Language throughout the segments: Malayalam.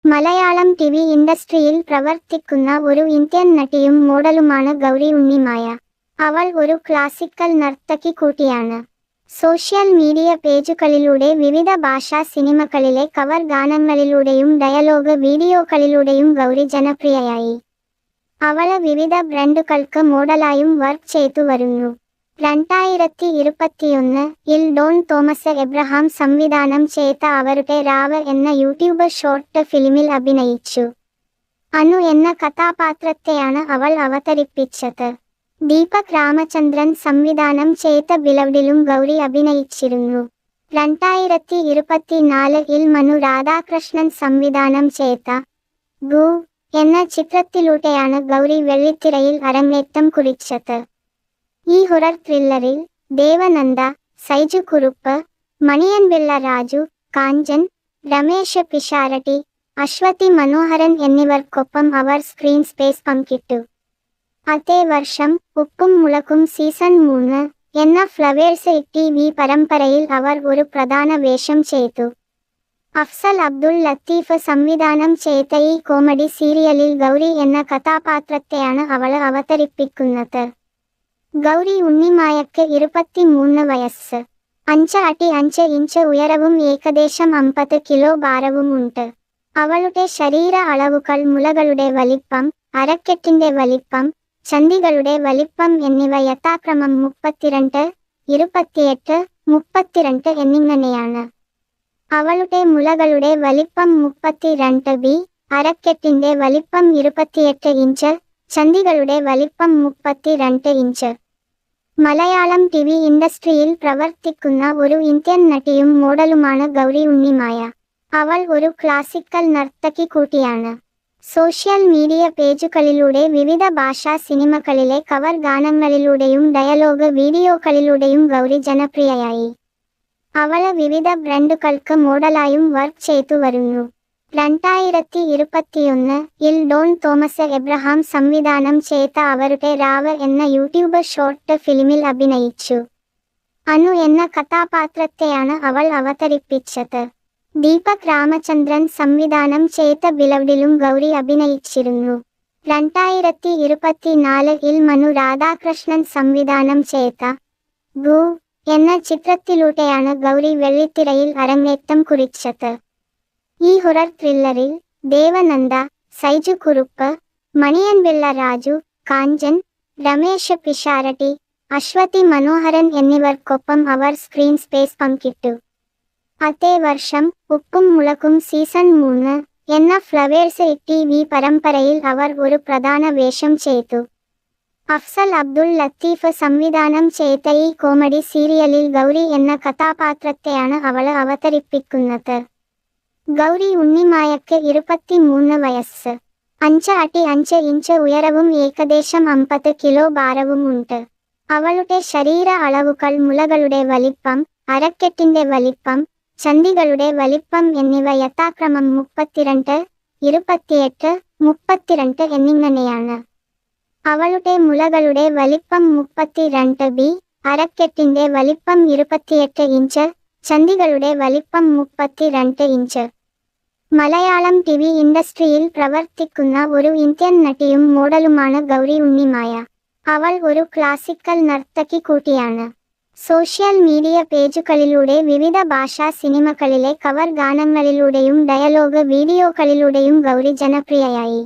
മലയാളം ടിവി ഇൻഡസ്ട്രിയിൽ പ്രവർത്തിക്കുന്ന ഒരു ഇന്ത്യൻ നടിയും മോഡലുമാണ് ഗൗരി ഉണ്ണിമായ. അവൾ ഒരു ക്ലാസിക്കൽ നർത്തകി കൂടിയാണ്. സോഷ്യൽ മീഡിയ പേജുകളിലൂടെ വിവിധ ഭാഷാ സിനിമകളിലെ കവർ ഗാനങ്ങളിലൂടെയും ഡയലോഗ് വീഡിയോകളിലൂടെയും ഗൗരി ജനപ്രിയയായി. അവള് വിവിധ ബ്രാൻഡുകൾക്ക് മോഡലായും വർക്ക് ചെയ്തു വരുന്നു. 2021-ൽ ഡോൺ തോമസ് എബ്രഹാം സംവിധാനം ചെയ്ത അവരുടെ രാവ് എന്ന യൂട്യൂബ് ഷോർട്ട് ഫിലിമിൽ അഭിനയിച്ചു. അനു എന്ന കഥാപാത്രത്തെയാണ് അവൾ അവതരിപ്പിച്ചത്. ദീപക് രാമചന്ദ്രൻ സംവിധാനം ചെയ്ത ബിലവ്ഡിലും ഗൗരി അഭിനയിച്ചിരുന്നു. 2024-ൽ മനു രാധാകൃഷ്ണൻ സംവിധാനം ചെയ്ത ഗു എന്ന ചിത്രത്തിലൂടെയാണ് ഗൗരി വെള്ളിത്തിരയിൽ അരങ്ങേറ്റം കുറിച്ചത്. ഈ ഹൊറർ ത്രില്ലറിൽ ദേവനന്ദ, സൈജു കുറുപ്പ്, മണിയൻപിള്ള രാജു, കാഞ്ചൻ, രമേശ് പിഷാരടി, അശ്വതി മനോഹരൻ എന്നിവർക്കൊപ്പം അവർ സ്ക്രീൻ സ്പേസ് പങ്കിട്ടു. അതേ വർഷം ഉപ്പും മുളകും സീസൺ 3 എന്ന ഫ്ലവേഴ്സ് TV പരമ്പരയിൽ അവർ ഒരു പ്രധാന വേഷം ചെയ്തു. അഫ്സൽ അബ്ദുൽ ലത്തീഫ് സംവിധാനം ചെയ്ത ഈ കോമഡി സീരിയലിൽ ഗൗരി എന്ന കഥാപാത്രത്തെയാണ് അവൾ അവതരിപ്പിക്കുന്നത്. ഗൗരി ഉണ്ണിമായയ്ക്ക് 23 വയസ്സ്. 5 അടി 5 ഇഞ്ച് ഉയരവും ഏകദേശം 50 കിലോ ഭാരവും ഉണ്ട്. അവളുടെ ശരീര അളവുകൾ മുലകളുടെ വലിപ്പം, അരക്കെട്ടിന്റെ വലിപ്പം, ചന്ദികളുടെ വലിപ്പം എന്നിവ യഥാക്രമം 32, 28, 32 എന്നിങ്ങനെയാണ്. അവളുടെ മുലകളുടെ വലിപ്പം 32B, അരക്കെട്ടിന്റെ വലിപ്പം 28 ഇഞ്ച്, ചന്ദികളുടെ വലിപ്പം 32 ഇഞ്ച്. മലയാളം ടിവി ഇൻഡസ്ട്രിയിൽ പ്രവർത്തിക്കുന്ന ഒരു ഇന്ത്യൻ നടിയും മോഡലുമാണ് ഗൗരി ഉണ്ണിമായ. അവൾ ഒരു ക്ലാസിക്കൽ നർത്തകി കൂടിയാണ്. സോഷ്യൽ മീഡിയ പേജുകളിലൂടെ വിവിധ ഭാഷാ സിനിമകളിലെ കവർ ഗാനങ്ങളിലൂടെയും ഡയലോഗ് വീഡിയോകളിലൂടെയും ഗൗരി ജനപ്രിയയായി. അവള് വിവിധ ബ്രാൻഡുകൾക്ക് മോഡലായും വർക്ക് ചെയ്തു വരുന്നു. 2021-ൽ ഡോൺ തോമസ് എബ്രഹാം സംവിധാനം ചെയ്ത അവരുടെ രാവ് എന്ന യൂട്യൂബ് ഷോർട്ട് ഫിലിമിൽ അഭിനയിച്ചു. അനു എന്ന കഥാപാത്രത്തെയാണ് അവൾ അവതരിപ്പിച്ചത്. ദീപക് രാമചന്ദ്രൻ സംവിധാനം ചെയ്ത ബിലവ്ഡിലും ഗൗരി അഭിനയിച്ചിരുന്നു. 2024-ൽ മനു രാധാകൃഷ്ണൻ സംവിധാനം ചെയ്ത ഗു എന്ന ചിത്രത്തിലൂടെയാണ് ഗൗരി വെള്ളിത്തിരയിൽ അരങ്ങേറ്റം കുറിച്ചത്. ഈ ഹൊറർ ത്രില്ലറിൽ ദേവനന്ദ, സൈജു കുറുപ്പ്, മണിയൻപിള്ള രാജു, കാഞ്ചൻ, രമേശ് പിഷാരടി, അശ്വതി മനോഹരൻ എന്നിവർക്കൊപ്പം അവർ സ്ക്രീൻ സ്പേസ് പങ്കിട്ടു. അതേ വർഷം ഉപ്പും മുളകും സീസൺ 3 എന്ന ഫ്ലവേഴ്സ് TV പരമ്പരയിൽ അവർ ഒരു പ്രധാന വേഷം ചെയ്തു. അഫ്സൽ അബ്ദുൽ ലത്തീഫ് സംവിധാനം ചെയ്ത ഈ കോമഡി സീരിയലിൽ ഗൗരി എന്ന കഥാപാത്രത്തെയാണ് അവൾ അവതരിപ്പിക്കുന്നത്. ഗൗരി ഉണ്ണിമായയ്ക്ക് 23 വയസ്സ്. 5 അടി 5 ഇഞ്ച് ഉയരവും ഏകദേശം 50 കിലോ ഭാരവും ഉണ്ട്. അവളുടെ ശരീര അളവുകൾ മുലകളുടെ വലിപ്പം, അരക്കെട്ടിന്റെ വലിപ്പം, ചന്ദികളുടെ വലിപ്പം എന്നിവ യഥാക്രമം 32, 28, 32 എന്നിങ്ങനെയാണ്. അവളുടെ മുലകളുടെ വലിപ്പം 32B, അരക്കെട്ടിന്റെ വലിപ്പം 28 ഇഞ്ച്, ചന്ദികളുടെ വലിപ്പം 32 ഇഞ്ച്. മലയാളം ടിവി ഇൻഡസ്ട്രിയിൽ പ്രവർത്തിക്കുന്ന ഒരു ഇന്ത്യൻ നടിയും മോഡലുമാണ് ഗൗരി ഉണ്ണിമായ. അവൾ ഒരു ക്ലാസിക്കൽ നർത്തകി കൂടിയാണ്. സോഷ്യൽ മീഡിയ പേജുകളിലൂടെ വിവിധ ഭാഷാ സിനിമകളിലെ കവർ ഗാനങ്ങളിലൂടെയും ഡയലോഗ് വീഡിയോകളിലൂടെയും ഗൗരി ജനപ്രിയയായി.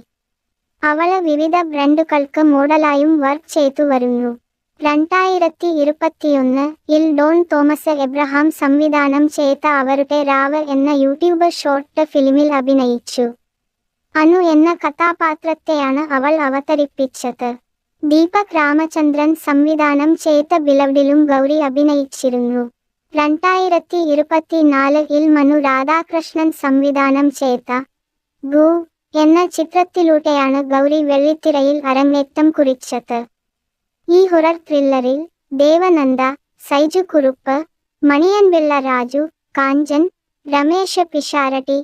അവള് വിവിധ ബ്രാൻഡുകൾക്ക് മോഡലായും വർക്ക് ചെയ്തു വരുന്നു. 2021-ൽ ഡോൺ തോമസ് എബ്രഹാം സംവിധാനം ചെയ്ത അവരുടെ രാവ് എന്ന യൂട്യൂബ് ഷോർട്ട് ഫിലിമിൽ അഭിനയിച്ചു. അനു എന്ന കഥാപാത്രത്തെയാണ് അവൾ അവതരിപ്പിച്ചത്. ദീപക് രാമചന്ദ്രൻ സംവിധാനം ചെയ്ത ബിലവ്ഡിലും ഗൗരി അഭിനയിച്ചിരുന്നു. 2024-ൽ മനു രാധാകൃഷ്ണൻ സംവിധാനം ചെയ്ത ഗു എന്ന ചിത്രത്തിലൂടെയാണ് ഗൗരി വെള്ളിത്തിരയിൽ അരങ്ങേറ്റം കുറിച്ചത്. ഈ ഹൊറർ ത്രില്ലറിൽ ദേവനന്ദ, സൈജു കുറുപ്പ്, മണിയൻപിള്ള രാജു, കാഞ്ചൻ, രമേശ് പിഷാരടി,